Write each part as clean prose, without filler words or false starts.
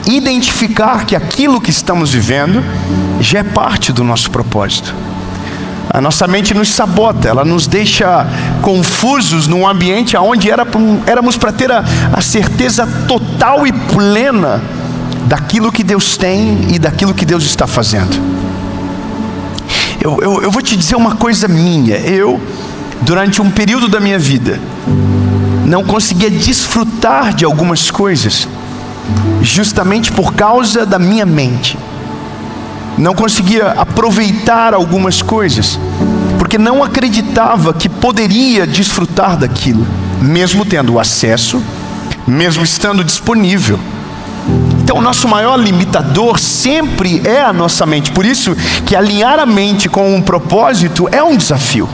identificar que aquilo que estamos vivendo já é parte do nosso propósito. A nossa mente nos sabota, ela nos deixa confusos num ambiente onde éramos para ter a certeza total e plena daquilo que Deus tem e daquilo que Deus está fazendo. Eu vou te dizer uma coisa minha. Durante um período da minha vida, não conseguia desfrutar de algumas coisas, justamente por causa da minha mente. Não conseguia aproveitar algumas coisas, porque não acreditava que poderia desfrutar daquilo, mesmo tendo acesso, mesmo estando disponível. Então o nosso maior limitador sempre é a nossa mente. Por isso que alinhar a mente com um propósito é um desafio.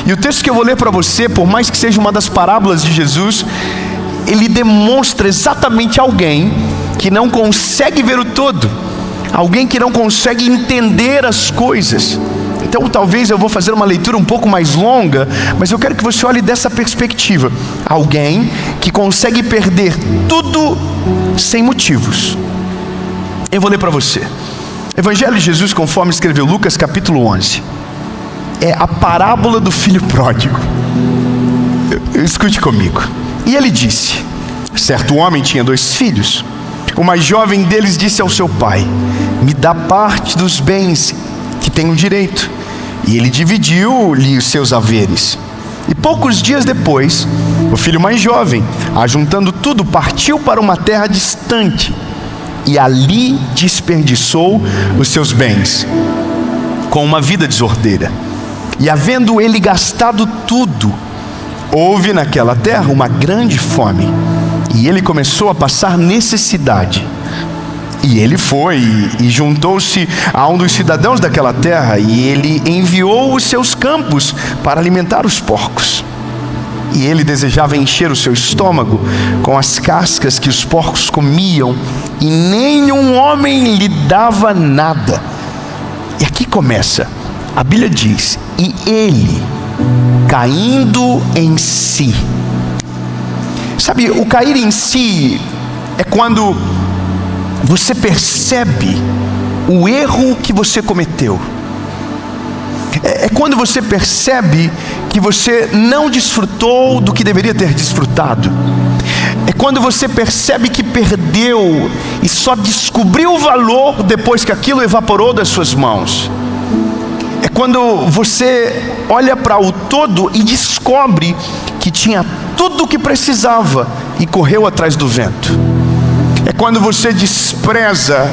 E o texto que eu vou ler para você, por mais que seja uma das parábolas de Jesus, ele demonstra exatamente alguém que não consegue ver o todo, alguém que não consegue entender as coisas. Então talvez eu vou fazer uma leitura um pouco mais longa, mas eu quero que você olhe dessa perspectiva. Alguém que consegue perder tudo sem motivos. Eu vou ler para você. Evangelho de Jesus, conforme escreveu Lucas capítulo 11. É a parábola do filho pródigo. Escute comigo. E ele disse: certo homem tinha 2 filhos. O mais jovem deles disse ao seu pai: me dá parte dos bens que tenho direito. E ele dividiu-lhe os seus haveres. E poucos dias depois, o filho mais jovem, ajuntando tudo, partiu para uma terra distante e ali desperdiçou os seus bens com uma vida desordeira. E havendo ele gastado tudo, houve naquela terra uma grande fome, e ele começou a passar necessidade. E ele foi e juntou-se a um dos cidadãos daquela terra, e ele enviou os seus campos para alimentar os porcos. E ele desejava encher o seu estômago com as cascas que os porcos comiam, e nenhum homem lhe dava nada. E aqui começa, a Bíblia diz: e ele, caindo em si. Sabe, o cair em si é quando você percebe o erro que você cometeu. É quando você percebe que você não desfrutou do que deveria ter desfrutado. É quando você percebe que perdeu e só descobriu o valor depois que aquilo evaporou das suas mãos. É quando você olha para o todo e descobre que tinha tudo o que precisava e correu atrás do vento. É quando você despreza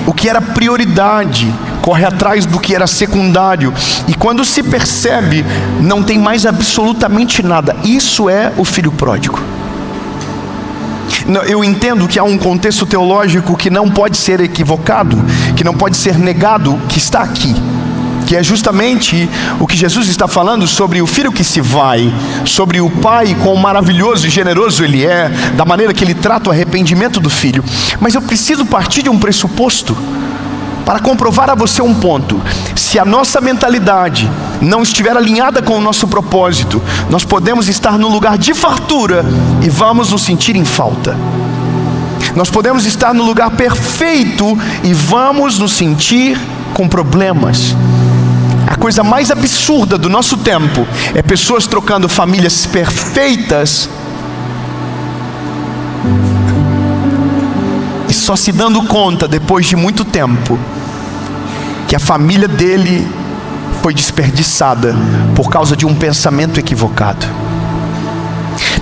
o que era prioridade, corre atrás do que era secundário, e quando se percebe, não tem mais absolutamente nada. Isso é o filho pródigo. Eu entendo que há um contexto teológico que não pode ser equivocado, que não pode ser negado, que está aqui, que é justamente o que Jesus está falando sobre o filho que se vai, sobre o pai, quão maravilhoso e generoso ele é, da maneira que ele trata o arrependimento do filho. Mas eu preciso partir de um pressuposto para comprovar a você um ponto. Se a nossa mentalidade não estiver alinhada com o nosso propósito, nós podemos estar no lugar de fartura e vamos nos sentir em falta. Nós podemos estar no lugar perfeito e vamos nos sentir com problemas. A coisa mais absurda do nosso tempo é pessoas trocando famílias perfeitas e só se dando conta depois de muito tempo que a família dele foi desperdiçada por causa de um pensamento equivocado.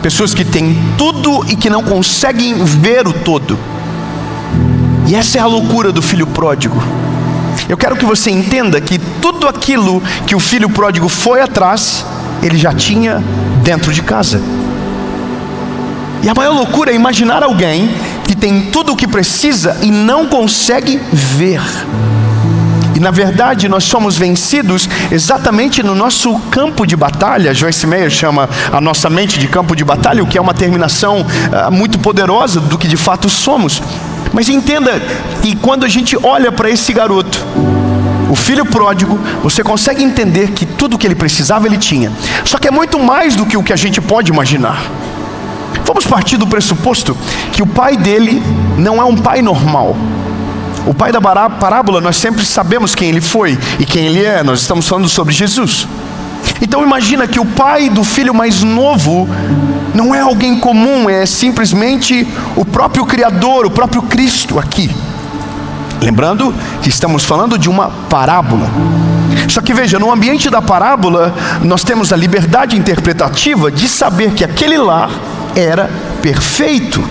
Pessoas que têm tudo e que não conseguem ver o todo. E essa é a loucura do filho pródigo. Eu quero que você entenda que tudo aquilo que o filho pródigo foi atrás, ele já tinha dentro de casa. E a maior loucura é imaginar alguém que tem tudo o que precisa e não consegue ver. E na verdade nós somos vencidos exatamente no nosso campo de batalha. Joyce Meyer chama a nossa mente de campo de batalha, o que é uma terminação muito poderosa do que de fato somos. Mas entenda que quando a gente olha para esse garoto, o filho pródigo, você consegue entender que tudo o que ele precisava ele tinha. Só que é muito mais do que o que a gente pode imaginar. Vamos partir do pressuposto que o pai dele não é um pai normal. O pai da parábola, nós sempre sabemos quem ele foi e quem ele é. Nós estamos falando sobre Jesus. Então imagina que o pai do filho mais novo não é alguém comum, é simplesmente o próprio Criador, o próprio Cristo aqui. Lembrando que estamos falando de uma parábola. Só que veja, no ambiente da parábola, nós temos a liberdade interpretativa de saber que aquele lar era perfeito.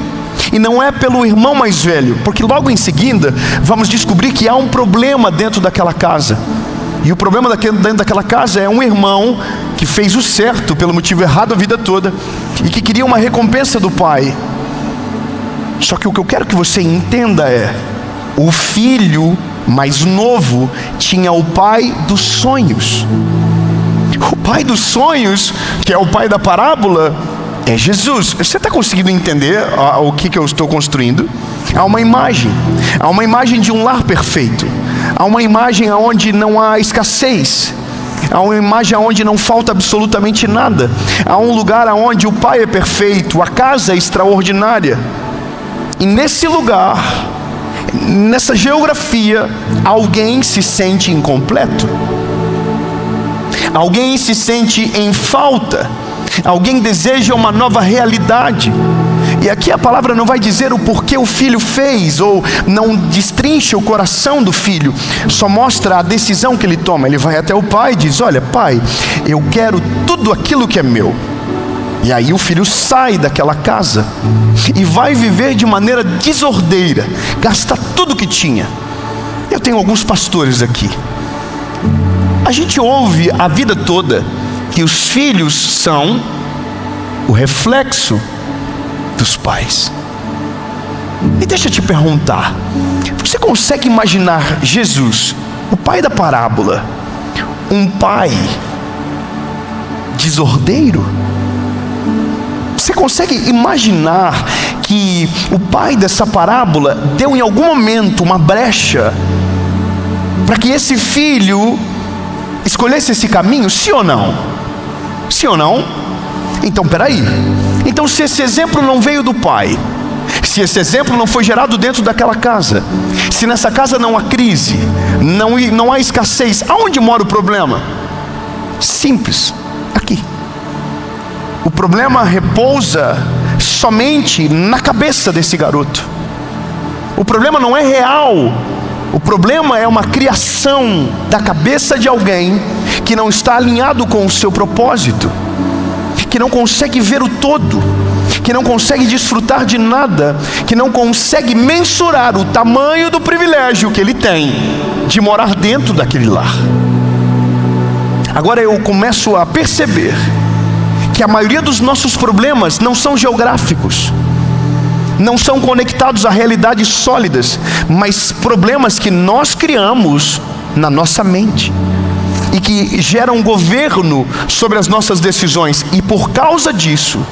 E não é pelo irmão mais velho, porque logo em seguida vamos descobrir que há um problema dentro daquela casa. E o problema dentro daquela casa é um irmão que fez o certo pelo motivo errado a vida toda e que queria uma recompensa do pai. Só que o que eu quero que você entenda é: o filho mais novo tinha o pai dos sonhos. O pai dos sonhos, que é o pai da parábola, é Jesus. Você está conseguindo entender o que eu estou construindo? Há uma imagem de um lar perfeito. Há uma imagem onde não há escassez. Há uma imagem onde não falta absolutamente nada. Há um lugar onde o pai é perfeito, a casa é extraordinária. E nesse lugar, nessa geografia, alguém se sente incompleto. Alguém se sente em falta. Alguém deseja uma nova realidade. E aqui a palavra não vai dizer o porquê o filho fez, ou não destrincha o coração do filho, só mostra a decisão que ele toma. Ele vai até o pai e diz: olha, pai, eu quero tudo aquilo que é meu. E aí o filho sai daquela casa e vai viver de maneira desordeira, gasta tudo que tinha. Eu tenho alguns pastores aqui. A gente ouve a vida toda que os filhos são o reflexo dos pais. E deixa eu te perguntar, você consegue imaginar Jesus, o pai da parábola, um pai desordeiro? Você consegue imaginar que o pai dessa parábola deu em algum momento uma brecha para que esse filho escolhesse esse caminho? Sim ou não? Sim ou não? Então peraí, então se esse exemplo não veio do pai, se esse exemplo não foi gerado dentro daquela casa, se nessa casa não há crise, não há escassez, aonde mora o problema? Simples, aqui. O problema repousa somente na cabeça desse garoto. O problema não é real. O problema é uma criação da cabeça de alguém que não está alinhado com o seu propósito, que não consegue ver o todo, que não consegue desfrutar de nada, que não consegue mensurar o tamanho do privilégio que ele tem de morar dentro daquele lar. Agora eu começo a perceber que a maioria dos nossos problemas não são geográficos, não são conectados a realidades sólidas, mas problemas que nós criamos na nossa mente e que geram governo sobre as nossas decisões. E por causa disso,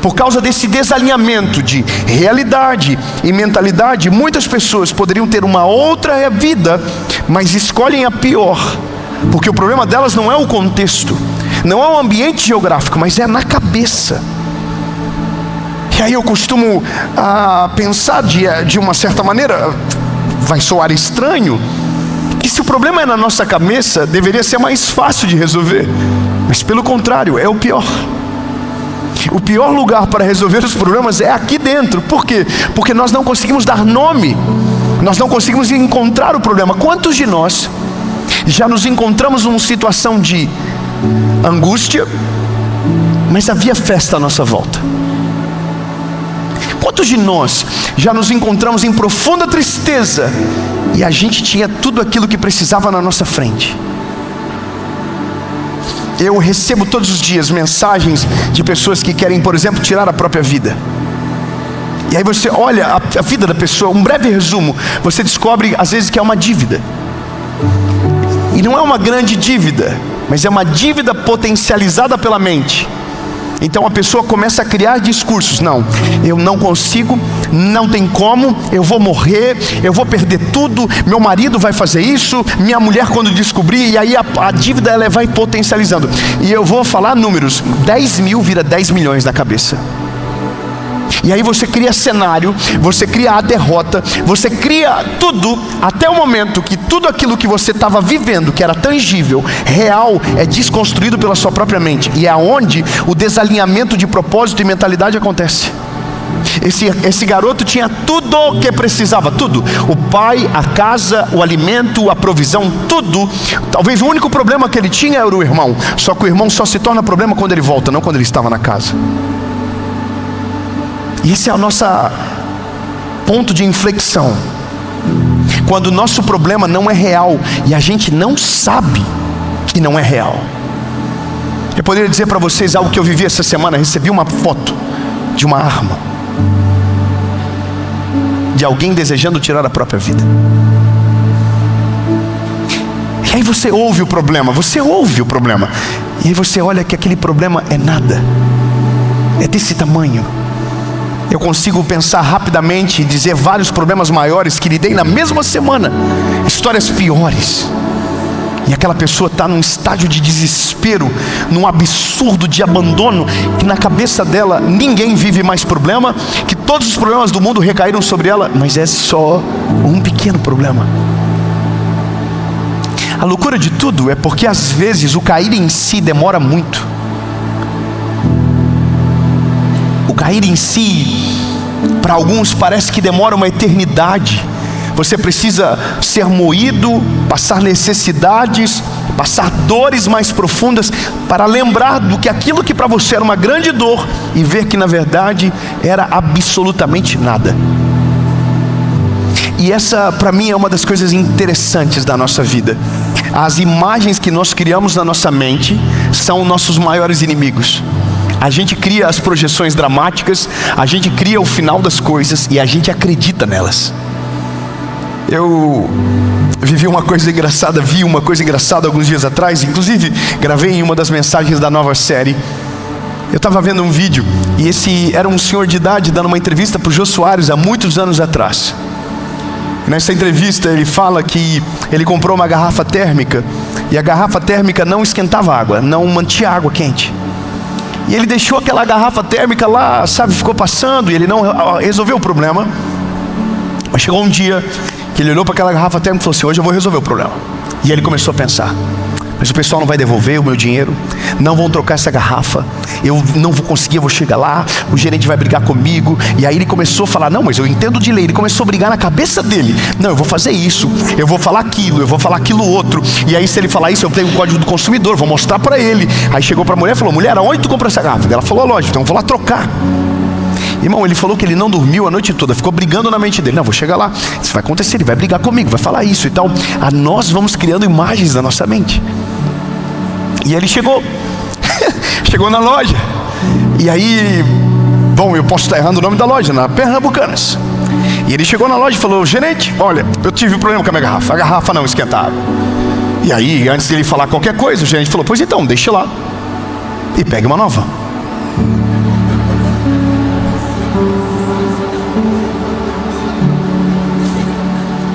por causa desse desalinhamento de realidade e mentalidade, muitas pessoas poderiam ter uma outra vida, mas escolhem a pior, porque o problema delas não é o contexto, não é o ambiente geográfico, mas é na cabeça. E aí eu costumo pensar de uma certa maneira, vai soar estranho, que se o problema é na nossa cabeça, deveria ser mais fácil de resolver, mas pelo contrário, é o pior. O pior lugar para resolver os problemas é aqui dentro. Por quê? Porque nós não conseguimos dar nome, nós não conseguimos encontrar o problema. Quantos de nós já nos encontramos numa situação de angústia, mas havia festa à nossa volta? Quantos de nós já nos encontramos em profunda tristeza e a gente tinha tudo aquilo que precisava na nossa frente? Eu recebo todos os dias mensagens de pessoas que querem, por exemplo, tirar a própria vida. E aí você olha a vida da pessoa, um breve resumo, você descobre às vezes que é uma dívida. E não é uma grande dívida, mas é uma dívida potencializada pela mente. Então a pessoa começa a criar discursos: não, eu não consigo, não tem como, eu vou morrer, eu vou perder tudo, meu marido vai fazer isso, minha mulher quando descobrir, e aí a dívida ela vai potencializando. E eu vou falar números: 10 mil vira 10 milhões na cabeça. E aí você cria cenário, você cria a derrota, você cria tudo, até o momento que tudo aquilo que você estava vivendo, que era tangível, real, é desconstruído pela sua própria mente. E é onde o desalinhamento de propósito e mentalidade acontece. Esse garoto tinha tudo o que precisava, tudo. O pai, a casa, o alimento, a provisão, tudo. Talvez o único problema que ele tinha era o irmão. Só que o irmão só se torna problema quando ele volta, não quando ele estava na casa. E esse é o nosso ponto de inflexão. Quando o nosso problema não é real e a gente não sabe que não é real. Eu poderia dizer para vocês algo que eu vivi essa semana. Recebi uma foto de uma arma, de alguém desejando tirar a própria vida. E aí você ouve o problema, e aí você olha que aquele problema é nada, é desse tamanho. Eu consigo pensar rapidamente e dizer vários problemas maiores que lidei na mesma semana, histórias piores. E aquela pessoa está num estágio de desespero, num absurdo de abandono, que na cabeça dela ninguém vive mais problema, que todos os problemas do mundo recaíram sobre ela, mas é só um pequeno problema. A loucura de tudo é porque às vezes o cair em si demora muito. O cair em si, para alguns parece que demora uma eternidade. Você precisa ser moído, passar necessidades, passar dores mais profundas para lembrar do que aquilo que para você era uma grande dor e ver que na verdade era absolutamente nada. E essa para mim é uma das coisas interessantes da nossa vida. As imagens que nós criamos na nossa mente são nossos maiores inimigos. A gente cria as projeções dramáticas, a gente cria o final das coisas e a gente acredita nelas. Eu vi uma coisa engraçada alguns dias atrás, inclusive gravei em uma das mensagens da nova série. Eu estava vendo um vídeo e esse era um senhor de idade dando uma entrevista para o Jô Soares há muitos anos atrás. Nessa entrevista ele fala que ele comprou uma garrafa térmica e a garrafa térmica não esquentava água, não mantinha água quente. E ele deixou aquela garrafa térmica lá, sabe, ficou passando e ele não resolveu o problema. Mas chegou um dia que ele olhou para aquela garrafa térmica e falou assim: hoje eu vou resolver o problema. E ele começou a pensar: mas o pessoal não vai devolver o meu dinheiro, não vão trocar essa garrafa, eu não vou conseguir, eu vou chegar lá, o gerente vai brigar comigo. E aí ele começou a falar: não, mas eu entendo de lei. Ele começou a brigar na cabeça dele: não, eu vou fazer isso, eu vou falar aquilo, eu vou falar aquilo outro. E aí se ele falar isso, eu tenho um código do consumidor, vou mostrar para ele. Aí chegou para a mulher e falou: mulher, aonde tu comprou essa garrafa? Ela falou: lógico, então eu vou lá trocar. Irmão, ele falou que ele não dormiu a noite toda, ficou brigando na mente dele: não, vou chegar lá, isso vai acontecer, ele vai brigar comigo, vai falar isso e tal. Nós vamos criando imagens na nossa mente. E ele chegou na loja. E aí, bom, eu posso estar errando o nome da loja, na Pernambucanas. E ele chegou na loja e falou: gerente, olha, eu tive um problema com a minha garrafa, a garrafa não esquentava. E aí, antes de ele falar qualquer coisa, o gerente falou: pois então, deixa lá e pegue uma nova.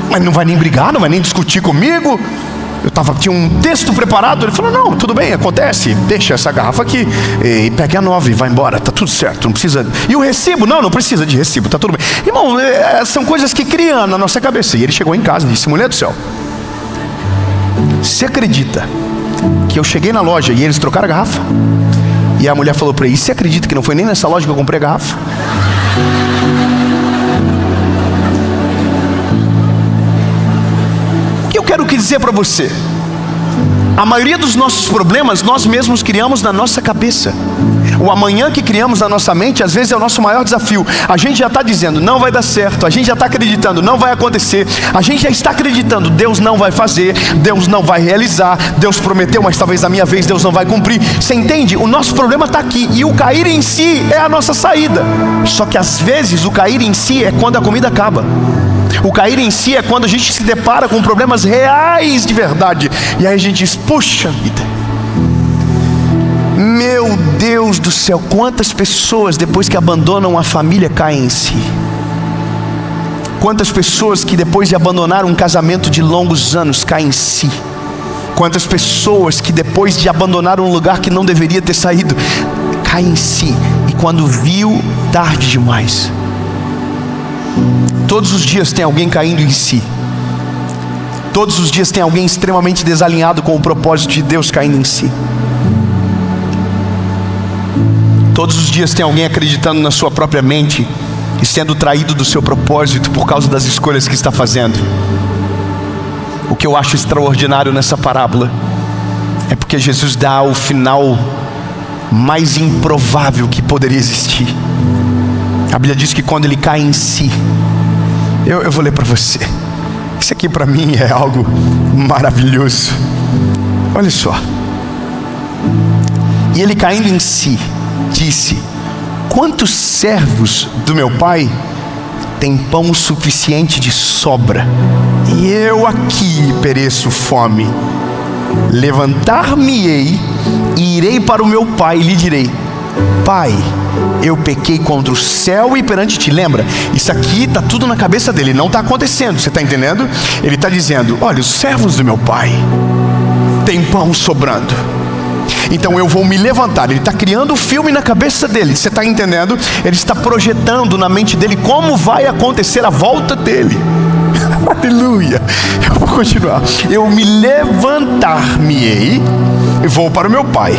Mas não vai nem brigar, não vai nem discutir comigo. Tinha um texto preparado. Ele falou: não, tudo bem, acontece, deixa essa garrafa aqui e pegue a nova e vai embora, tá tudo certo, não precisa. E o recibo? Não precisa de recibo, tá tudo bem. Irmão, são coisas que criam na nossa cabeça. E ele chegou em casa e disse: mulher do céu, você acredita que eu cheguei na loja e eles trocaram a garrafa? E a mulher falou para ele: você acredita que não foi nem nessa loja que eu comprei a garrafa? Eu quero dizer para você: a maioria dos nossos problemas nós mesmos criamos na nossa cabeça. O amanhã que criamos na nossa mente às vezes é o nosso maior desafio. A gente já está dizendo: não vai dar certo. A gente já está acreditando: não vai acontecer. A gente já está acreditando: Deus não vai fazer, Deus não vai realizar, Deus prometeu, mas talvez na minha vez Deus não vai cumprir. Você entende? O nosso problema está aqui, e o cair em si é a nossa saída. Só que às vezes o cair em si é quando a comida acaba. O cair em si é quando a gente se depara com problemas reais de verdade. E aí a gente diz: puxa vida, meu Deus do céu, quantas pessoas depois que abandonam a família caem em si. Quantas pessoas que depois de abandonar um casamento de longos anos caem em si. Quantas pessoas que depois de abandonar um lugar que não deveria ter saído caem em si e quando viu, tarde demais. Todos os dias tem alguém caindo em si. Todos os dias tem alguém extremamente desalinhado com o propósito de Deus caindo em si. Todos os dias tem alguém acreditando na sua própria mente e sendo traído do seu propósito por causa das escolhas que está fazendo. O que eu acho extraordinário nessa parábola é porque Jesus dá o final mais improvável que poderia existir. A Bíblia diz que quando ele cai em si, eu vou ler para você. Isso aqui para mim é algo maravilhoso. Olha só. E ele caindo em si, disse: quantos servos do meu pai têm pão suficiente de sobra, e eu aqui pereço fome? Levantar-me-ei e irei para o meu pai e lhe direi: Pai, eu pequei contra o céu e perante ti. Lembra? Isso aqui está tudo na cabeça dele, não está acontecendo, você está entendendo? Ele está dizendo: olha, os servos do meu pai têm pão sobrando, então eu vou me levantar. Ele está criando o filme na cabeça dele, você está entendendo? Ele está projetando na mente dele como vai acontecer a volta dele. Aleluia. Eu vou continuar. Eu me levantar-me-ei e vou para o meu pai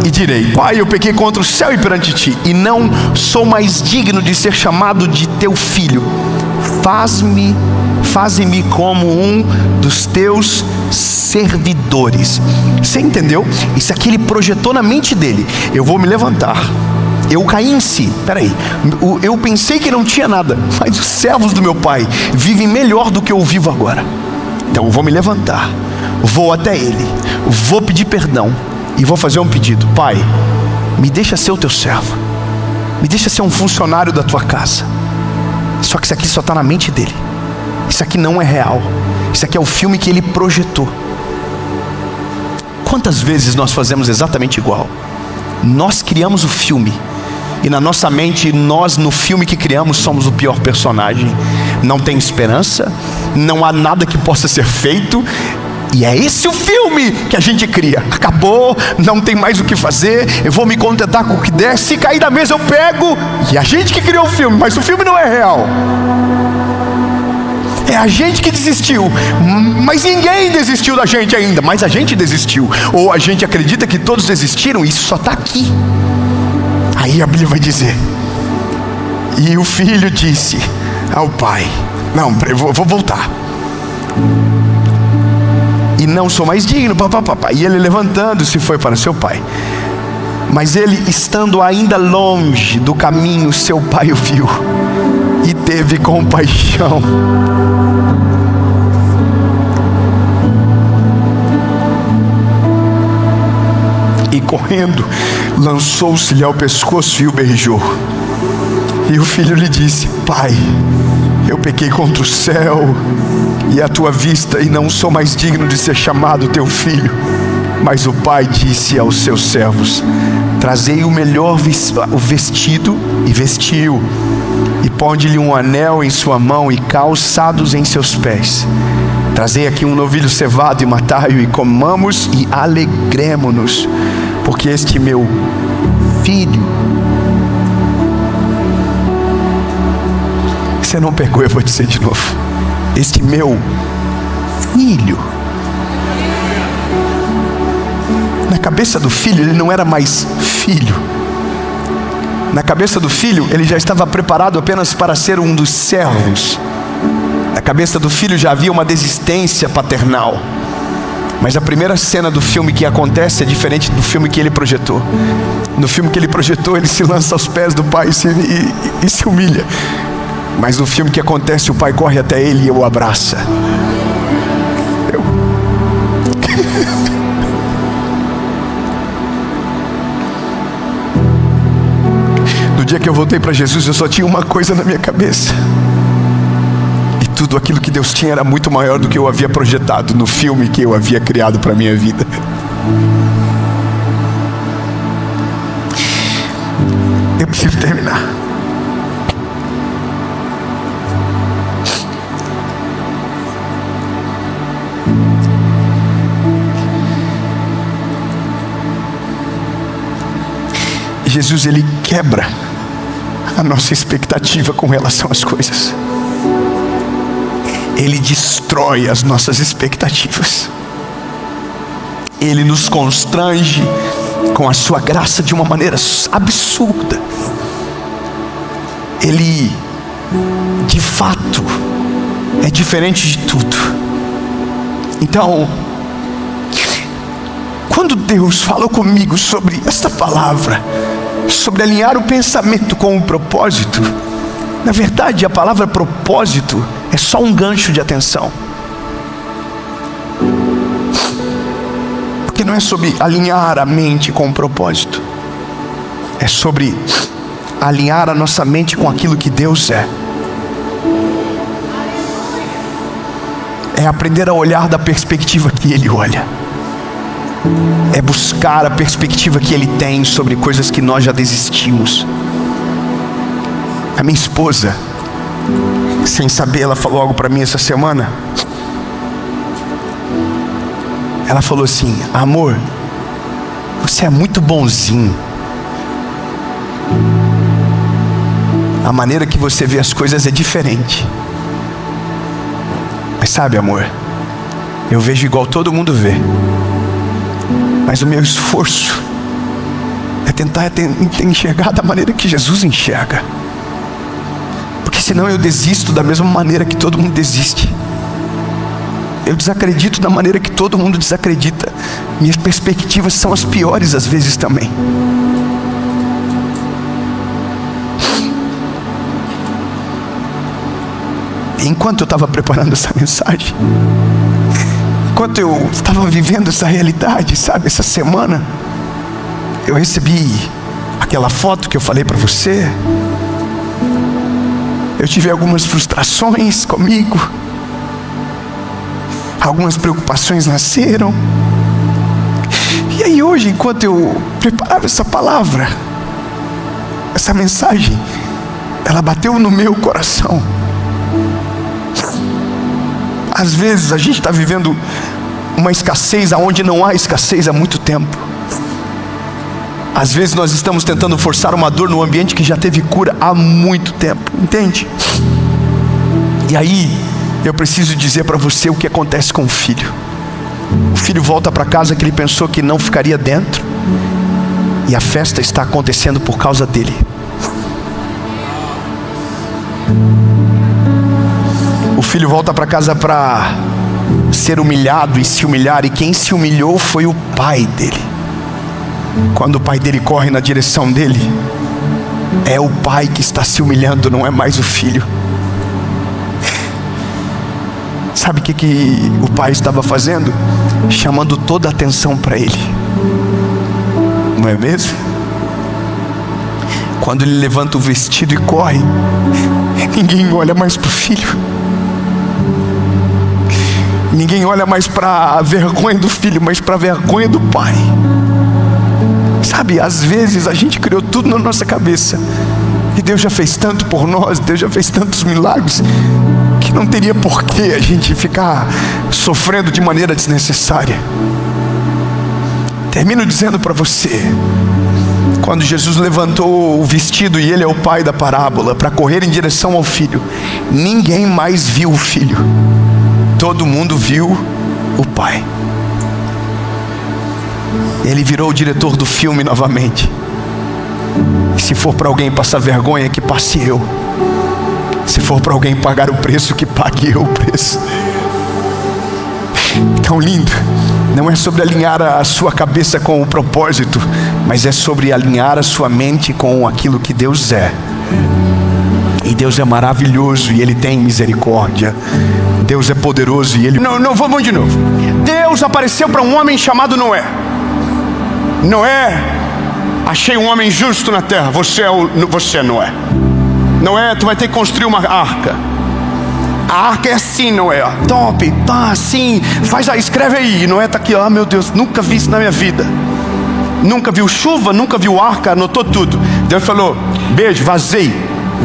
e direi: Pai, eu pequei contra o céu e perante ti, e não sou mais digno de ser chamado de teu filho. Faze-me como um dos teus servidores. Você entendeu? Isso aqui ele projetou na mente dele. Eu vou me levantar. Eu caí em si. Peraí, eu pensei que não tinha nada, mas os servos do meu pai vivem melhor do que eu vivo agora. Então eu vou me levantar, vou até ele, vou pedir perdão e vou fazer um pedido: Pai, me deixa ser o teu servo, me deixa ser um funcionário da tua casa. Só que isso aqui só está na mente dele. Isso aqui não é real. Isso aqui é o filme que ele projetou. Quantas vezes nós fazemos exatamente igual? Nós criamos o filme, e na nossa mente, nós no filme que criamos somos o pior personagem. Não tem esperança, não há nada que possa ser feito, e é esse o filme que a gente cria. Acabou, não tem mais o que fazer, eu vou me contentar com o que der, se cair da mesa eu pego. E a gente que criou o filme, mas o filme não é real. É a gente que desistiu, mas ninguém desistiu da gente ainda, mas a gente desistiu. Ou a gente acredita que todos desistiram, e isso só está aqui. Aí a Bíblia vai dizer: e o filho disse ao pai: não, eu vou voltar, e não sou mais digno, papapá. E ele levantando-se foi para seu pai. Mas ele, estando ainda longe do caminho, seu pai o viu e teve compaixão. E correndo, lançou-se-lhe ao pescoço e o beijou. E o filho lhe disse: Pai, eu pequei contra o céu e a tua vista, e não sou mais digno de ser chamado teu filho. Mas o pai disse aos seus servos: trazei o melhor vestido, e vestiu, e ponde-lhe um anel em sua mão e calçados em seus pés. Trazei aqui um novilho cevado e matai-o, e comamos e alegremo-nos, porque este meu filho... Você não pegou, eu vou dizer de novo. Este meu filho... Na cabeça do filho, ele não era mais filho. Na cabeça do filho, ele já estava preparado apenas para ser um dos servos. Na cabeça do filho já havia uma desistência paternal. Mas a primeira cena do filme que acontece é diferente do filme que ele projetou. No filme que ele projetou, ele se lança aos pés do pai e se humilha. Mas no filme que acontece, o pai corre até ele e o abraça. No dia que eu voltei para Jesus, eu só tinha uma coisa na minha cabeça. E tudo aquilo que Deus tinha era muito maior do que eu havia projetado no filme que eu havia criado para a minha vida. Eu preciso terminar. Jesus, ele quebra a nossa expectativa com relação às coisas. Ele destrói as nossas expectativas. Ele nos constrange com a sua graça de uma maneira absurda. Ele, de fato, é diferente de tudo. Então, quando Deus falou comigo sobre esta palavra, sobre alinhar o pensamento com o propósito, na verdade a palavra propósito é só um gancho de atenção. Porque não é sobre alinhar a mente com o propósito, é sobre alinhar a nossa mente com aquilo que Deus é. É aprender a olhar da perspectiva que Ele olha. É buscar a perspectiva que Ele tem sobre coisas que nós já desistimos. A minha esposa, sem saber, ela falou algo para mim essa semana. Ela falou assim: amor, você é muito bonzinho. A maneira que você vê as coisas é diferente. Mas sabe, amor, eu vejo igual todo mundo vê. Mas o meu esforço é tentar enxergar da maneira que Jesus enxerga. Porque senão eu desisto da mesma maneira que todo mundo desiste. Eu desacredito da maneira que todo mundo desacredita. Minhas perspectivas são as piores às vezes também. Enquanto eu estava preparando essa mensagem, enquanto eu estava vivendo essa realidade, sabe, essa semana, eu recebi aquela foto que eu falei para você. Eu tive algumas frustrações comigo, algumas preocupações nasceram. E aí hoje, enquanto eu preparava essa palavra, essa mensagem, ela bateu no meu coração. Às vezes a gente está vivendo uma escassez aonde não há escassez há muito tempo. Às vezes nós estamos tentando forçar uma dor no ambiente que já teve cura há muito tempo, entende? E aí eu preciso dizer para você o que acontece com o filho. O filho volta para casa que ele pensou que não ficaria dentro, e a festa está acontecendo por causa dele. O filho volta para casa para ser humilhado e se humilhar, e quem se humilhou foi o pai dele. Quando o pai dele corre na direção dele, é o pai que está se humilhando, não é mais o filho. Sabe o que o pai estava fazendo? Chamando toda a atenção para ele. Não é mesmo? Quando ele levanta o vestido e corre, ninguém olha mais para o filho. Ninguém olha mais para a vergonha do filho, mas para a vergonha do pai. Sabe, às vezes a gente criou tudo na nossa cabeça, e Deus já fez tanto por nós, Deus já fez tantos milagres, que não teria porquê a gente ficar sofrendo de maneira desnecessária. Termino dizendo para você, quando Jesus levantou o vestido, e ele é o pai da parábola, para correr em direção ao filho, ninguém mais viu o filho. Todo mundo viu o pai. Ele virou o diretor do filme novamente. E se for para alguém passar vergonha, que passe eu. Se for para alguém pagar o preço, que pague eu o preço. Tão lindo. Não é sobre alinhar a sua cabeça com o propósito, mas é sobre alinhar a sua mente com aquilo que Deus é. E Deus é maravilhoso e Ele tem misericórdia. Deus é poderoso e Ele... Não, vamos de novo. Deus apareceu para um homem chamado Noé. Noé, achei um homem justo na terra. Você é Noé. Noé, tu vai ter que construir uma arca. A arca é assim, Noé, ó. Top, tá, assim. Faz aí, escreve aí. Noé tá aqui, ó, meu Deus, nunca vi isso na minha vida. Nunca viu chuva, nunca viu arca, anotou tudo. Deus falou, beijo, vazei.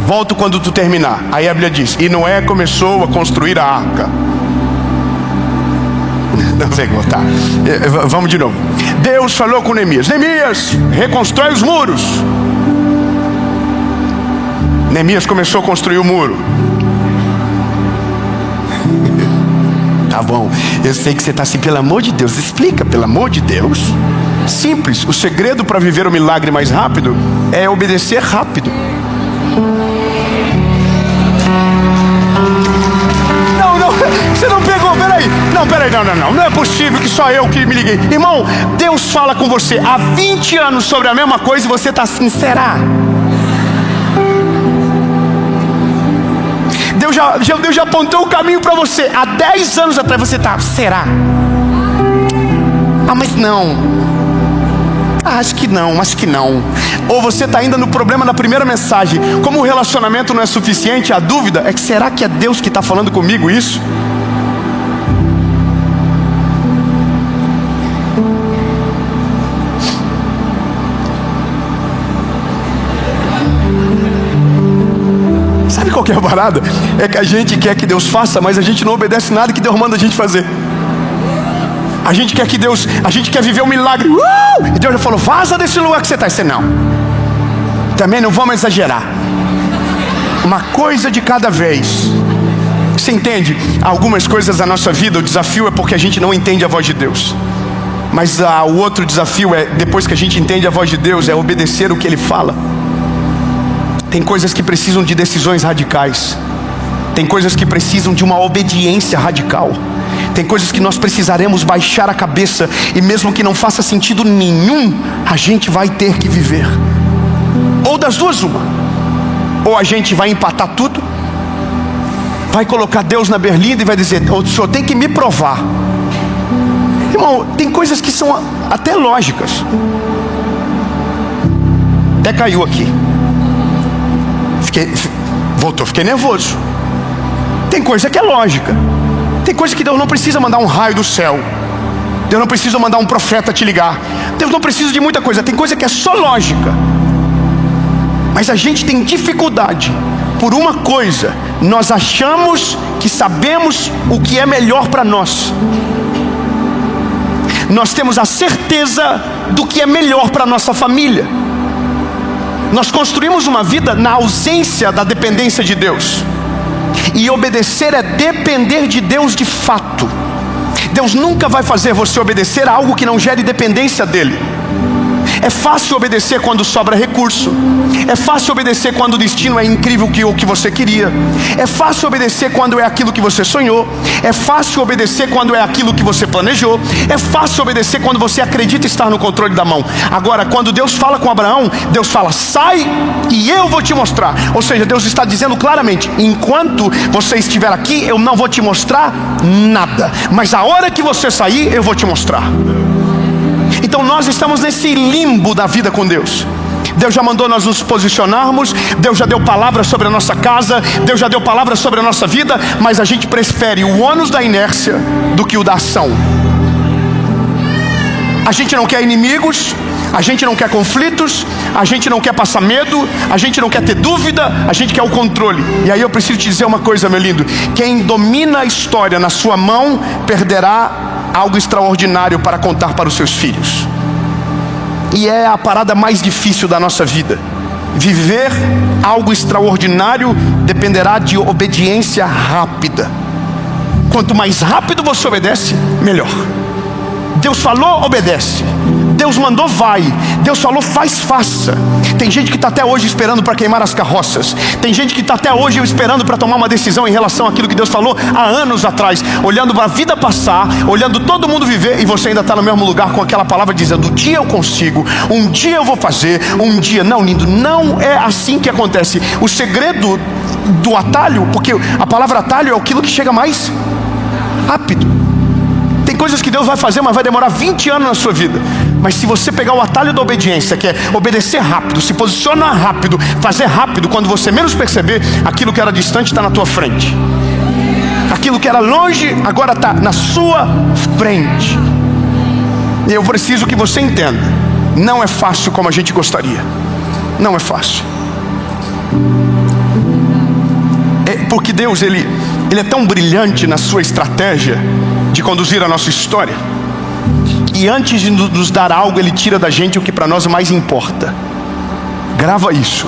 Volto quando tu terminar. Aí a Bíblia diz, e Noé começou a construir a arca. Não pegou, tá. Vamos de novo. Deus falou com Neemias: Neemias, reconstrói os muros. Neemias começou a construir o muro. Tá bom, eu sei que você está assim, pelo amor de Deus, explica, pelo amor de Deus. Simples, o segredo para viver o milagre mais rápido é obedecer rápido. Não, você não pegou, peraí. Não é possível que só eu que me liguei. Irmão, Deus fala com você há 20 anos sobre a mesma coisa e você está assim, será? Deus já apontou o caminho para você há 10 anos atrás, você está, será? Mas não. Acho que não. Ou você está ainda no problema da primeira mensagem. Como o relacionamento não é suficiente, a dúvida é que será que é Deus que está falando comigo isso? Sabe qual que é a parada? É que a gente quer que Deus faça, mas a gente não obedece nada que Deus manda a gente fazer. A gente quer viver um milagre. E Deus já falou: vaza desse lugar que você está. E você não. Também não vamos exagerar. Uma coisa de cada vez. Você entende? Algumas coisas da nossa vida, o desafio é porque a gente não entende a voz de Deus. Mas o outro desafio é, depois que a gente entende a voz de Deus, é obedecer o que Ele fala. Tem coisas que precisam de decisões radicais. Tem coisas que precisam de uma obediência radical. Tem coisas que nós precisaremos baixar a cabeça, e mesmo que não faça sentido nenhum, a gente vai ter que viver. Ou das duas uma. Ou a gente vai empatar tudo, vai colocar Deus na berlinda e vai dizer: o senhor tem que me provar. Irmão, tem coisas que são até lógicas. Até caiu aqui. Fiquei nervoso. Tem coisa que é lógica. Tem coisa que Deus não precisa mandar um raio do céu. Deus não precisa mandar um profeta te ligar. Deus não precisa de muita coisa. Tem coisa que é só lógica. Mas a gente tem dificuldade por uma coisa: nós achamos que sabemos o que é melhor para nós. Nós temos a certeza do que é melhor para a nossa família. Nós construímos uma vida na ausência da dependência de Deus. E obedecer é depender de Deus de fato. Deus nunca vai fazer você obedecer a algo que não gere dependência dEle. É fácil obedecer quando sobra recurso. É fácil obedecer quando o destino é incrível o que você queria. É fácil obedecer quando é aquilo que você sonhou. É fácil obedecer quando é aquilo que você planejou. É fácil obedecer quando você acredita estar no controle da mão. Agora, quando Deus fala com Abraão, Deus fala: sai e eu vou te mostrar. Ou seja, Deus está dizendo claramente: enquanto você estiver aqui, eu não vou te mostrar nada, mas a hora que você sair, eu vou te mostrar. Então nós estamos nesse limbo da vida com Deus. Deus já mandou nós nos posicionarmos. Deus já deu palavra sobre a nossa casa. Deus já deu palavra sobre a nossa vida. Mas a gente prefere o ônus da inércia do que o da ação. A gente não quer inimigos. A gente não quer conflitos. A gente não quer passar medo. A gente não quer ter dúvida. A gente quer o controle. E aí eu preciso te dizer uma coisa, meu lindo: quem domina a história na sua mão perderá algo extraordinário para contar para os seus filhos. E é a parada mais difícil da nossa vida. Viver algo extraordinário dependerá de obediência rápida. Quanto mais rápido você obedece, melhor. Deus falou, obedece. Deus mandou, vai. Deus falou, faz, faça. Tem gente que está até hoje esperando para queimar as carroças. Tem gente que está até hoje esperando para tomar uma decisão em relação àquilo que Deus falou há anos atrás, olhando para a vida passar, olhando todo mundo viver, e você ainda está no mesmo lugar com aquela palavra dizendo: um dia eu consigo, um dia eu vou fazer, um dia. Não, lindo, não é assim que acontece. O segredo do atalho, porque a palavra atalho é aquilo que chega mais rápido. Tem coisas que Deus vai fazer, mas vai demorar 20 anos na sua vida. Mas se você pegar o atalho da obediência, que é obedecer rápido, se posicionar rápido, fazer rápido, quando você menos perceber, aquilo que era distante está na tua frente. Aquilo que era longe, agora está na sua frente. E eu preciso que você entenda: não é fácil como a gente gostaria. Não é fácil. Porque Deus, Ele é tão brilhante na sua estratégia, de conduzir a nossa história. E antes de nos dar algo, Ele tira da gente o que para nós mais importa. Grava isso.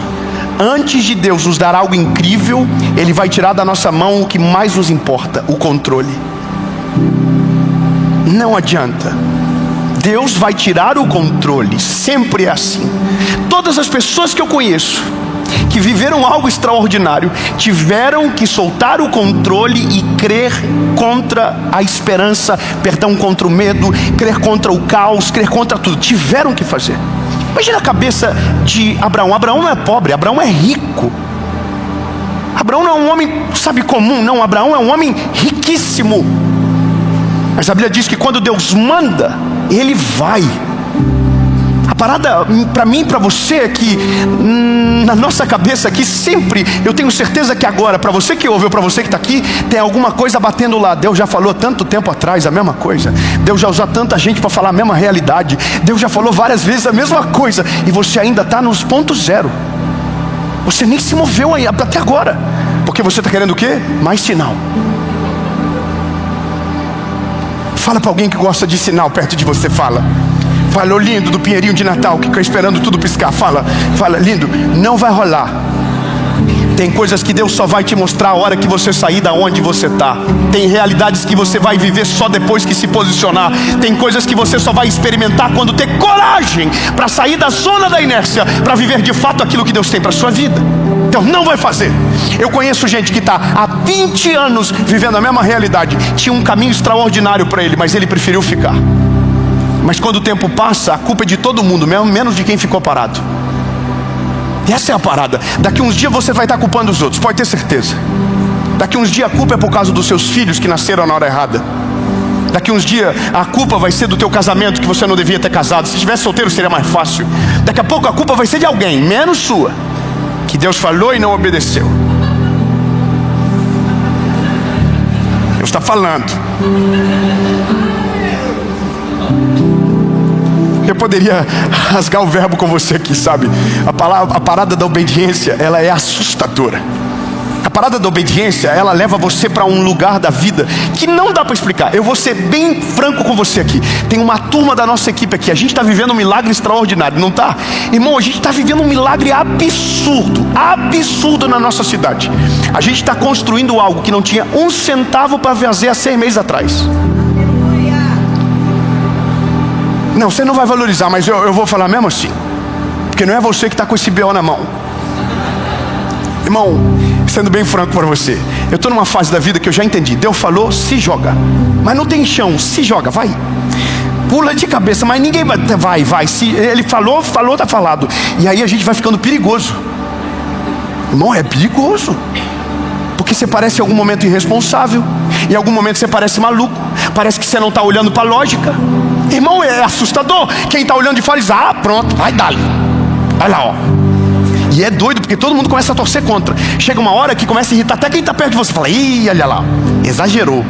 Antes de Deus nos dar algo incrível, Ele vai tirar da nossa mão o que mais nos importa, o controle. Não adianta. Deus vai tirar o controle. Sempre é assim. Todas as pessoas que eu conheço que viveram algo extraordinário tiveram que soltar o controle e crer contra a esperança, perdão, contra o medo, crer contra o caos, crer contra tudo. Tiveram que fazer. Imagina a cabeça de Abraão. Abraão não é pobre, Abraão é rico. Abraão não é um homem, sabe, comum, não. Abraão é um homem riquíssimo. Mas a Bíblia diz que quando Deus manda, Ele vai. A parada para mim e para você é que na nossa cabeça aqui sempre, eu tenho certeza que agora, para você que ouve ou para você que está aqui, tem alguma coisa batendo lá. Deus já falou tanto tempo atrás a mesma coisa. Deus já usou tanta gente para falar a mesma realidade. Deus já falou várias vezes a mesma coisa. E você ainda está nos pontos zero. Você nem se moveu aí, até agora. Porque você está querendo o quê? Mais sinal. Fala para alguém que gosta de sinal perto de você, fala. Fala, ô lindo do pinheirinho de Natal, que fica esperando tudo piscar. Fala, lindo, não vai rolar. Tem coisas que Deus só vai te mostrar a hora que você sair da onde você está. Tem realidades que você vai viver só depois que se posicionar. Tem coisas que você só vai experimentar quando ter coragem para sair da zona da inércia, para viver de fato aquilo que Deus tem para a sua vida. Então não vai fazer. Eu conheço gente que está há 20 anos vivendo a mesma realidade. Tinha um caminho extraordinário para ele, mas ele preferiu ficar. Mas quando o tempo passa, a culpa é de todo mundo, menos de quem ficou parado. E essa é a parada. Daqui uns dias você vai estar culpando os outros, pode ter certeza. Daqui uns dias a culpa é por causa dos seus filhos que nasceram na hora errada. Daqui uns dias a culpa vai ser do teu casamento, que você não devia ter casado. Se estivesse solteiro seria mais fácil. Daqui a pouco a culpa vai ser de alguém, menos sua, que Deus falou e não obedeceu. Deus está falando. Eu poderia rasgar o verbo com você aqui, sabe? A parada da obediência, ela é assustadora. A parada da obediência, ela leva você para um lugar da vida que não dá para explicar. Eu vou ser bem franco com você aqui. Tem uma turma da nossa equipe aqui. A gente está vivendo um milagre extraordinário, não está? Irmão, a gente está vivendo um milagre absurdo na nossa cidade. A gente está construindo algo que não tinha um centavo para fazer há 6 meses atrás. Não, você não vai valorizar, mas eu vou falar mesmo assim. Porque não é você que está com esse BO na mão. Irmão, sendo bem franco para você, eu estou numa fase da vida que eu já entendi. Deus falou, se joga. Mas não tem chão, se joga, vai. Pula de cabeça, mas ninguém vai. Se Ele falou, está falado. E aí a gente vai ficando perigoso. Irmão, é perigoso. Porque você parece em algum momento irresponsável. Em algum momento você parece maluco. Parece que você não está olhando para a lógica. Irmão, é assustador. Quem está olhando de fora diz, pronto, vai dali. Olha lá, ó. E é doido, porque todo mundo começa a torcer contra. Chega uma hora que começa a irritar até quem está perto de você. Fala, ih, olha lá, exagerou.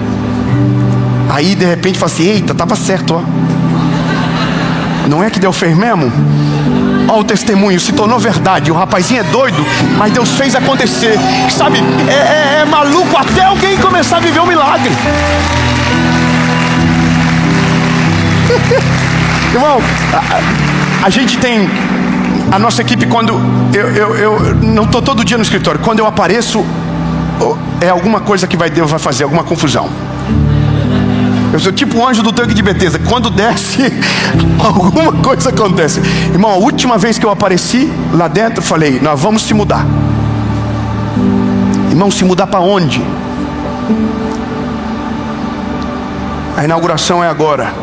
Aí de repente fala assim, eita, estava certo, ó. Não é que Deus fez mesmo? Olha o testemunho, se tornou verdade. O rapazinho é doido, mas Deus fez acontecer. Sabe, é maluco até alguém começar a viver um milagre. Irmão, a gente tem a nossa equipe. Quando eu não estou todo dia no escritório, quando eu apareço, é alguma coisa que Deus vai fazer, alguma confusão. Eu sou tipo um anjo do tanque de Betesda. Quando desce, alguma coisa acontece. Irmão, a última vez que eu apareci lá dentro, eu falei, nós vamos se mudar. Irmão, se mudar para onde? A inauguração é agora.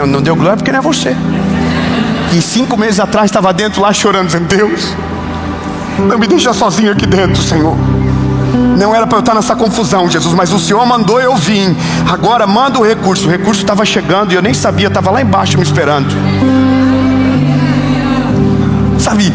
Não deu glória porque não é você. E 5 meses atrás estava dentro lá chorando, dizendo, Deus, não me deixa sozinho aqui dentro, Senhor. Não era para eu estar nessa confusão, Jesus, mas o Senhor mandou, eu vim. Agora manda o recurso estava chegando e eu nem sabia, estava lá embaixo me esperando. Sabe,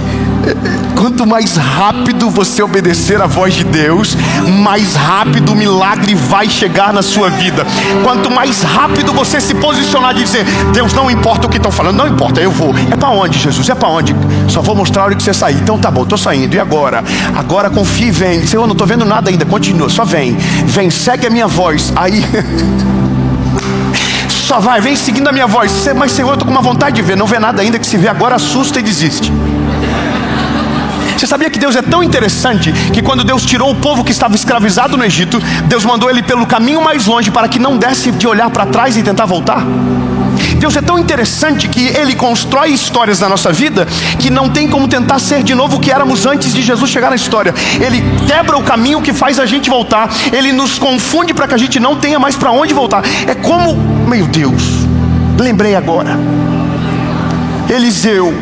quanto mais rápido você obedecer a voz de Deus, mais rápido o milagre vai chegar na sua vida. Quanto mais rápido você se posicionar e dizer: Deus, não importa o que estão falando, não importa, eu vou. É para onde, Jesus? É para onde? Só vou mostrar a hora que você sair. Então tá bom, estou saindo. E agora? Agora confie e vem. Senhor, não estou vendo nada ainda. Continua, só vem. Vem, segue a minha voz. Aí só vai, vem seguindo a minha voz. Mas Senhor, eu estou com uma vontade de ver. Não vê nada ainda, que se vê agora assusta e desiste. Você sabia que Deus é tão interessante que quando Deus tirou o povo que estava escravizado no Egito, Deus mandou ele pelo caminho mais longe para que não desse de olhar para trás e tentar voltar? Deus é tão interessante que Ele constrói histórias na nossa vida que não tem como tentar ser de novo o que éramos antes de Jesus chegar na história. Ele quebra o caminho que faz a gente voltar. Ele nos confunde para que a gente não tenha mais para onde voltar. É como, meu Deus, lembrei agora, Eliseu.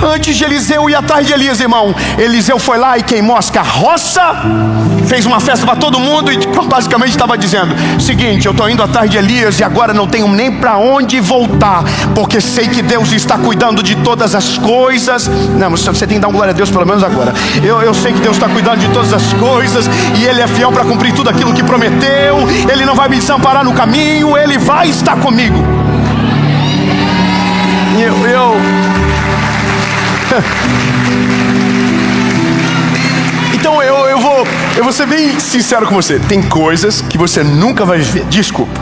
Antes de Eliseu ir atrás de Elias, irmão, Eliseu foi lá e queimou as carroças, fez uma festa para todo mundo e basicamente estava dizendo: seguinte, eu estou indo atrás de Elias e agora não tenho nem para onde voltar, porque sei que Deus está cuidando de todas as coisas. Não, você tem que dar uma glória a Deus pelo menos agora. Eu sei que Deus está cuidando de todas as coisas e Ele é fiel para cumprir tudo aquilo que prometeu. Ele não vai me desamparar no caminho, Ele vai estar comigo. Então eu vou ser bem sincero com você. Tem coisas que você nunca vai viver. Desculpa.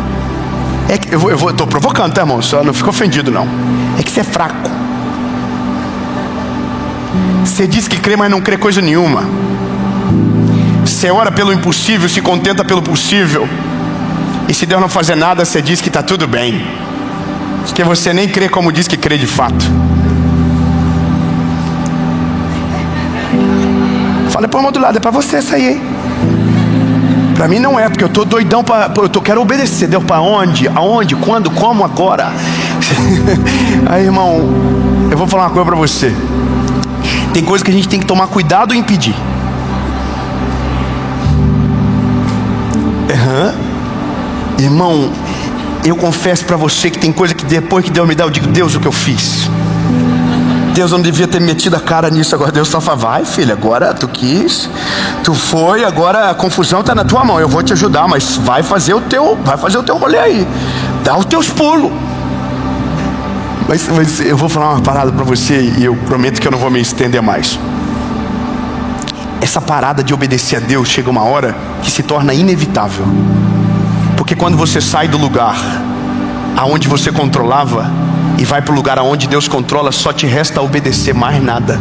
É que eu tô provocando, tá, irmão? Só não fica ofendido, não. É que você é fraco. Você diz que crê, mas não crê coisa nenhuma. Você ora pelo impossível, se contenta pelo possível. E se Deus não fazer nada, você diz que está tudo bem. Porque você nem crê como diz que crê de fato. Fala para o irmão do lado: é para você essa aí, hein? Para mim não é, porque eu estou doidão, quero obedecer. Deus, para onde? Aonde? Quando? Como? Agora? Aí, irmão, eu vou falar uma coisa para você. Tem coisa que a gente tem que tomar cuidado em pedir. Irmão, eu confesso para você que tem coisa que depois que Deus me dá, eu digo: Deus, o que eu fiz? Deus, eu não devia ter metido a cara nisso. Agora Deus só fala: vai, filho, agora tu quis, tu foi, agora a confusão está na tua mão. Eu vou te ajudar, mas vai fazer o teu rolê aí, dá os teus pulos. Mas eu vou falar uma parada para você e eu prometo que eu não vou me estender mais. Essa parada de obedecer a Deus chega uma hora que se torna inevitável. Porque quando você sai do lugar aonde você controlava e vai para o lugar aonde Deus controla, só te resta obedecer, mais nada.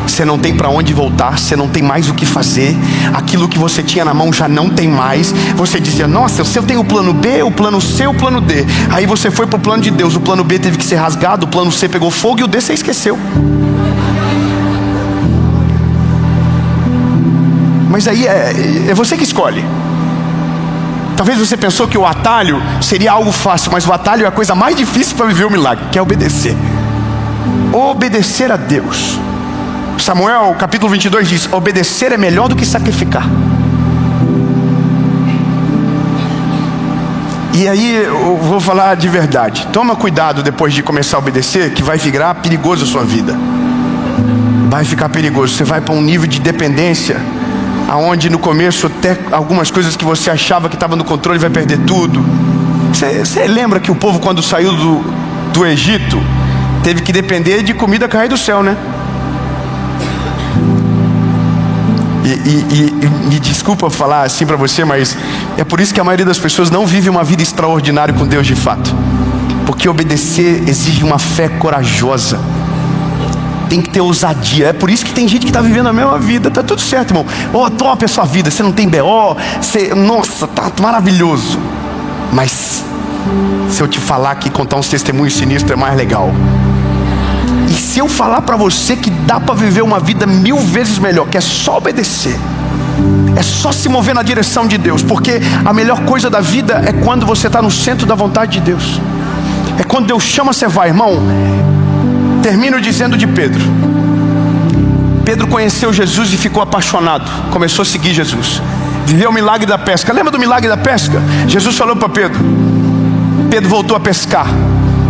Você não tem para onde voltar, você não tem mais o que fazer. Aquilo que você tinha na mão já não tem mais. Você dizia: nossa, se eu tenho o plano B, o plano C, o plano D. Aí você foi para o plano de Deus, o plano B teve que ser rasgado, o plano C pegou fogo e o D você esqueceu. Mas aí é você que escolhe. Talvez você pensou que o atalho seria algo fácil, mas o atalho é a coisa mais difícil para viver o milagre, que é obedecer. Obedecer a Deus. Samuel capítulo 22 diz: obedecer é melhor do que sacrificar. E aí eu vou falar de verdade. Toma cuidado depois de começar a obedecer, que vai ficar perigoso a sua vida. Vai ficar perigoso. Você vai para um nível de dependência aonde no começo até algumas coisas que você achava que estava no controle vai perder tudo. Você lembra que o povo, quando saiu do Egito, teve que depender de comida cair do céu, né? E me desculpa falar assim para você, mas é por isso que a maioria das pessoas não vive uma vida extraordinária com Deus de fato. Porque obedecer exige uma fé corajosa. Tem que ter ousadia. É por isso que tem gente que está vivendo a mesma vida. Tá tudo certo, irmão. Top a sua vida. Você não tem BO. Nossa, tá maravilhoso. Mas se eu te falar que contar uns testemunhos sinistros é mais legal. E se eu falar para você que dá para viver uma vida 1000 vezes melhor, que é só obedecer, é só se mover na direção de Deus. Porque a melhor coisa da vida é quando você está no centro da vontade de Deus. É quando Deus chama, você vai, irmão. Termino dizendo de Pedro. Pedro conheceu Jesus e ficou apaixonado. Começou a seguir Jesus. Viveu o milagre da pesca. Lembra do milagre da pesca? Jesus falou para Pedro. Pedro voltou a pescar.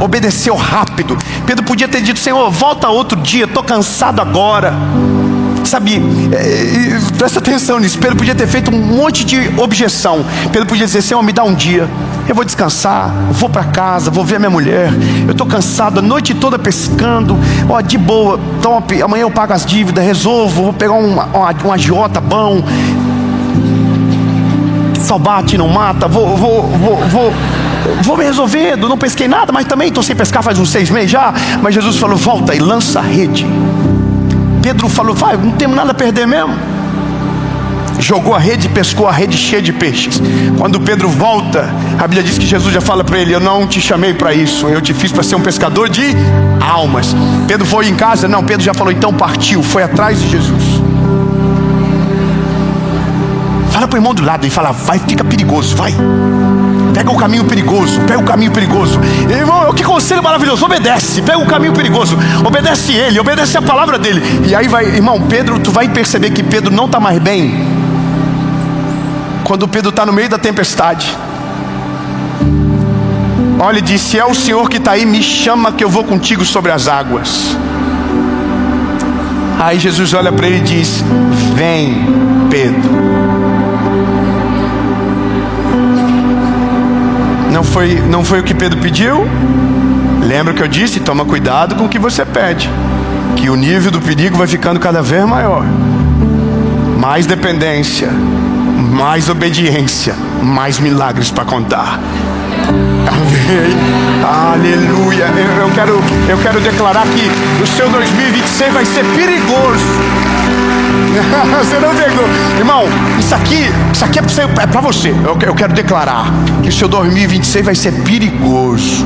obedeceu rápido. Pedro podia ter dito: Senhor, volta outro dia, estou cansado agora. Sabe, presta atenção nisso. Pedro podia ter feito um monte de objeção. Pedro podia dizer: Senhor, me dá um dia, eu vou descansar, vou para casa, vou ver a minha mulher, eu estou cansado, a noite toda pescando, de boa, top, amanhã eu pago as dívidas, resolvo, vou pegar um agiota bom, só bate, não mata, vou me resolvendo, não pesquei nada, mas também estou sem pescar faz uns 6 meses já. Mas Jesus falou: volta e lança a rede. Pedro falou: vai, não temos nada a perder mesmo. Jogou a rede e pescou a rede cheia de peixes. Quando Pedro volta, a Bíblia diz que Jesus já fala para ele: eu não te chamei para isso, eu te fiz para ser um pescador de almas. Pedro foi em casa? Não, Pedro já falou, então partiu, foi atrás de Jesus. Fala para o irmão do lado e fala: vai, fica perigoso, vai. Pega o caminho perigoso, pega o caminho perigoso. Irmão, que conselho maravilhoso, obedece, pega o caminho perigoso, obedece ele, obedece a palavra dele. E aí vai, irmão, Pedro, tu vai perceber que Pedro não está mais bem quando Pedro está no meio da tempestade. Olha, ele disse: se é o Senhor que está aí, me chama que eu vou contigo sobre as águas. Aí Jesus olha para ele e diz: vem, Pedro. Não foi o que Pedro pediu? Lembra que eu disse? Toma cuidado com o que você pede, que o nível do perigo vai ficando cada vez maior. Mais dependência, mais obediência, mais milagres para contar. Aleluia. Eu quero declarar que o seu 2026 vai ser perigoso. Você não pegou, irmão, isso aqui é para você. Eu quero declarar que o seu 2026 vai ser perigoso.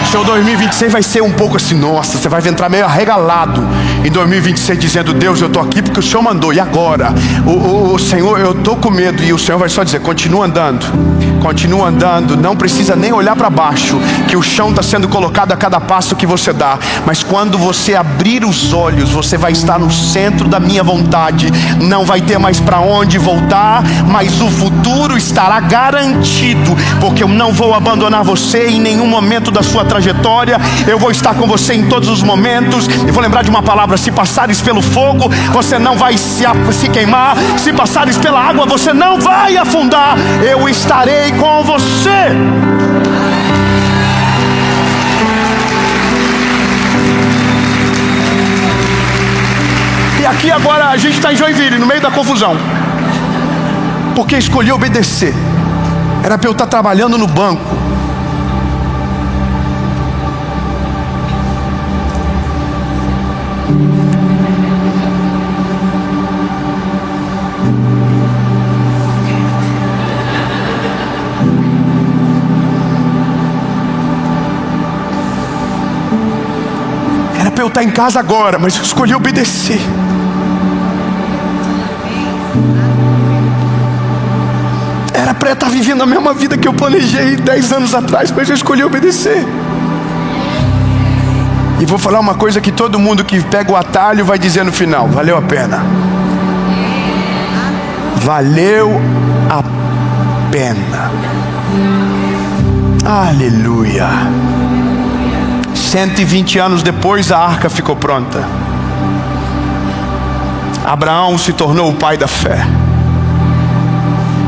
O seu 2026 vai ser um pouco assim, nossa, você vai entrar meio arregalado em 2026 dizendo: Deus, eu estou aqui porque o Senhor mandou, e agora? O Senhor, eu estou com medo. E o Senhor vai só dizer: continua andando, não precisa nem olhar para baixo, que o chão está sendo colocado a cada passo que você dá. Mas quando você abrir os olhos, você vai estar no centro da minha vontade. Não vai ter mais para onde voltar, mas o futuro estará garantido, porque eu não vou abandonar você em nenhum momento da sua trajetória. Eu vou estar com você em todos os momentos. E vou lembrar de uma palavra: se passares pelo fogo, você não vai se queimar. Se passares pela água, você não vai afundar. Eu estarei com você. E aqui agora a gente está em Joinville, no meio da confusão, porque escolhi obedecer. Era para eu estar trabalhando no banco. Era para eu estar em casa agora, mas eu escolhi obedecer. Era para eu estar vivendo a mesma vida que eu planejei 10 anos atrás, mas eu escolhi obedecer. E vou falar uma coisa que todo mundo que pega o atalho vai dizer no final: valeu a pena. Valeu a pena. Aleluia. 120 anos depois, a arca ficou pronta. Abraão se tornou o pai da fé.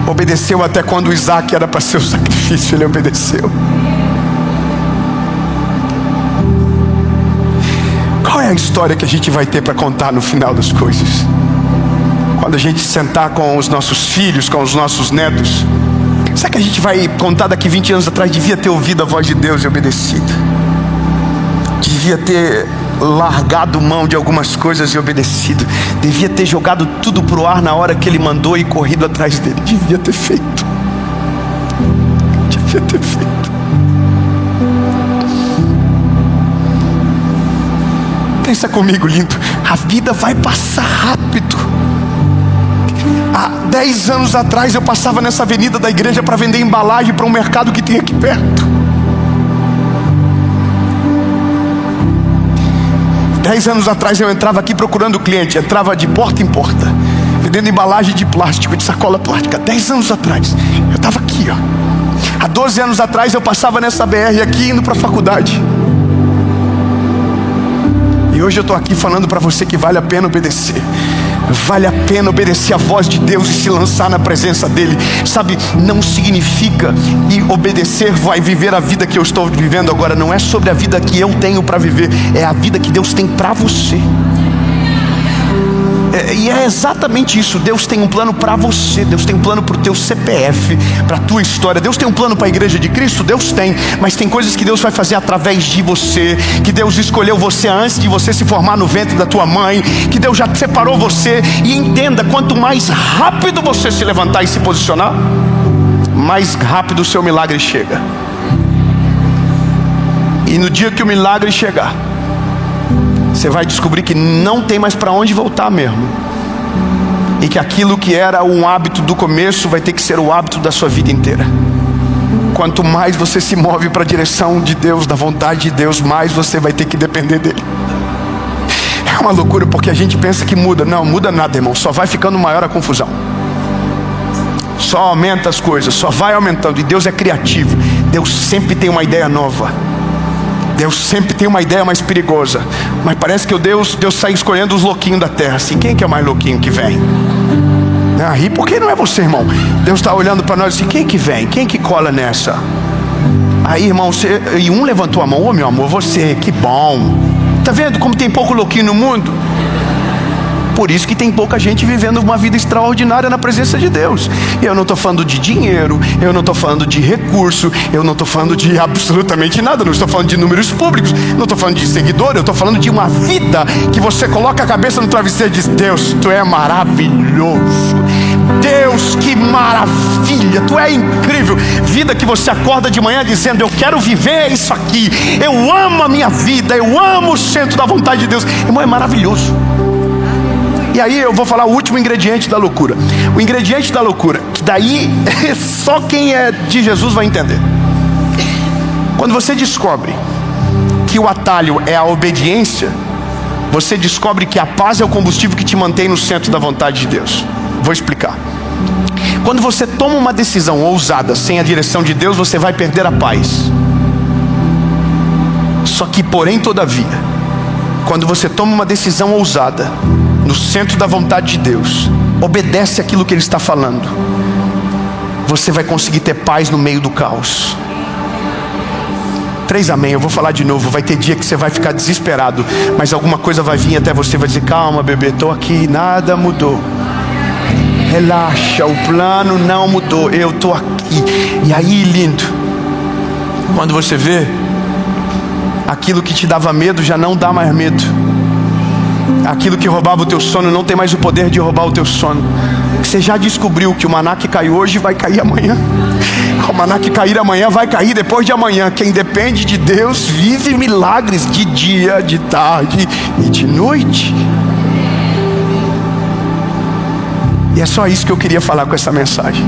Obedeceu até quando Isaac era para ser o sacrifício, ele obedeceu. Qual é a história que a gente vai ter para contar no final das coisas? Quando a gente sentar com os nossos filhos, com os nossos netos, será que a gente vai contar daqui 20 anos atrás? Devia ter ouvido a voz de Deus e obedecido. Devia ter largado mão de algumas coisas e obedecido. Devia ter jogado tudo pro ar na hora que ele mandou e corrido atrás dele. Devia ter feito. Devia ter feito. Pensa comigo, lindo. A vida vai passar rápido. Há 10 anos atrás eu passava nessa avenida da igreja para vender embalagem para um mercado que tem aqui perto. 10 anos atrás eu entrava aqui procurando cliente, entrava de porta em porta, vendendo embalagem de plástico, de sacola plástica. 10 anos atrás, eu estava aqui, ó. Há 12 anos atrás eu passava nessa BR aqui indo para a faculdade. E hoje eu estou aqui falando para você que vale a pena obedecer. Vale a pena obedecer a voz de Deus e se lançar na presença dEle. Sabe, não significa que obedecer vai viver a vida que eu estou vivendo agora. Não é sobre a vida que eu tenho para viver, é a vida que Deus tem para você. E é exatamente isso. Deus tem um plano para você. Deus tem um plano para o teu CPF, para a tua história. Deus tem um plano para a igreja de Cristo? Deus tem. Mas tem coisas que Deus vai fazer através de você, que Deus escolheu você antes de você se formar no ventre da tua mãe, que Deus já separou você. E entenda, quanto mais rápido você se levantar e se posicionar, mais rápido o seu milagre chega. E no dia que o milagre chegar, você vai descobrir que não tem mais para onde voltar mesmo. E que aquilo que era um hábito do começo vai ter que ser o hábito da sua vida inteira. Quanto mais você se move para a direção de Deus, da vontade de Deus, mais você vai ter que depender dEle. É uma loucura, porque a gente pensa que muda. Não muda nada, irmão. Só vai ficando maior a confusão. Só aumenta as coisas, só vai aumentando. E Deus é criativo. Deus sempre tem uma ideia nova. Deus sempre tem uma ideia mais perigosa. Mas parece que Deus sai escolhendo os louquinhos da terra. Assim, quem que é o mais louquinho que vem? Ri porque não é você, irmão. Deus está olhando para nós assim, quem que vem? Quem que cola nessa? Aí, irmão, e um levantou a mão. Ô, meu amor, você, que bom. Tá vendo como tem pouco louquinho no mundo? Por isso que tem pouca gente vivendo uma vida extraordinária na presença de Deus. E eu não estou falando de dinheiro, eu não estou falando de recurso, eu não estou falando de absolutamente nada, não estou falando de números públicos, não estou falando de seguidor, eu estou falando de uma vida que você coloca a cabeça no travesseiro e diz, Deus, Tu é maravilhoso. Deus, que maravilha, Tu é incrível. Vida que você acorda de manhã dizendo, eu quero viver isso aqui, eu amo a minha vida, eu amo o centro da vontade de Deus. Irmão, é maravilhoso. E aí eu vou falar o último ingrediente da loucura. O ingrediente da loucura, que daí só quem é de Jesus vai entender. Quando você descobre que o atalho é a obediência, você descobre que a paz é o combustível que te mantém no centro da vontade de Deus. Vou explicar. Quando você toma uma decisão ousada sem a direção de Deus, você vai perder a paz. Só que, porém, todavia, quando você toma uma decisão ousada no centro da vontade de Deus, obedece aquilo que Ele está falando, você vai conseguir ter paz no meio do caos. 3 amém, eu vou falar de novo. Vai ter dia que você vai ficar desesperado, mas alguma coisa vai vir até você, vai dizer, calma bebê, estou aqui, nada mudou. Relaxa, o plano não mudou, eu estou aqui. E aí, lindo, quando você vê, aquilo que te dava medo já não dá mais medo. Aquilo que roubava o teu sono não tem mais o poder de roubar o teu sono. Você já descobriu que o maná que cai hoje vai cair amanhã. O maná que cair amanhã vai cair depois de amanhã. Quem depende de Deus vive milagres de dia, de tarde e de noite. E é só isso que eu queria falar com essa mensagem.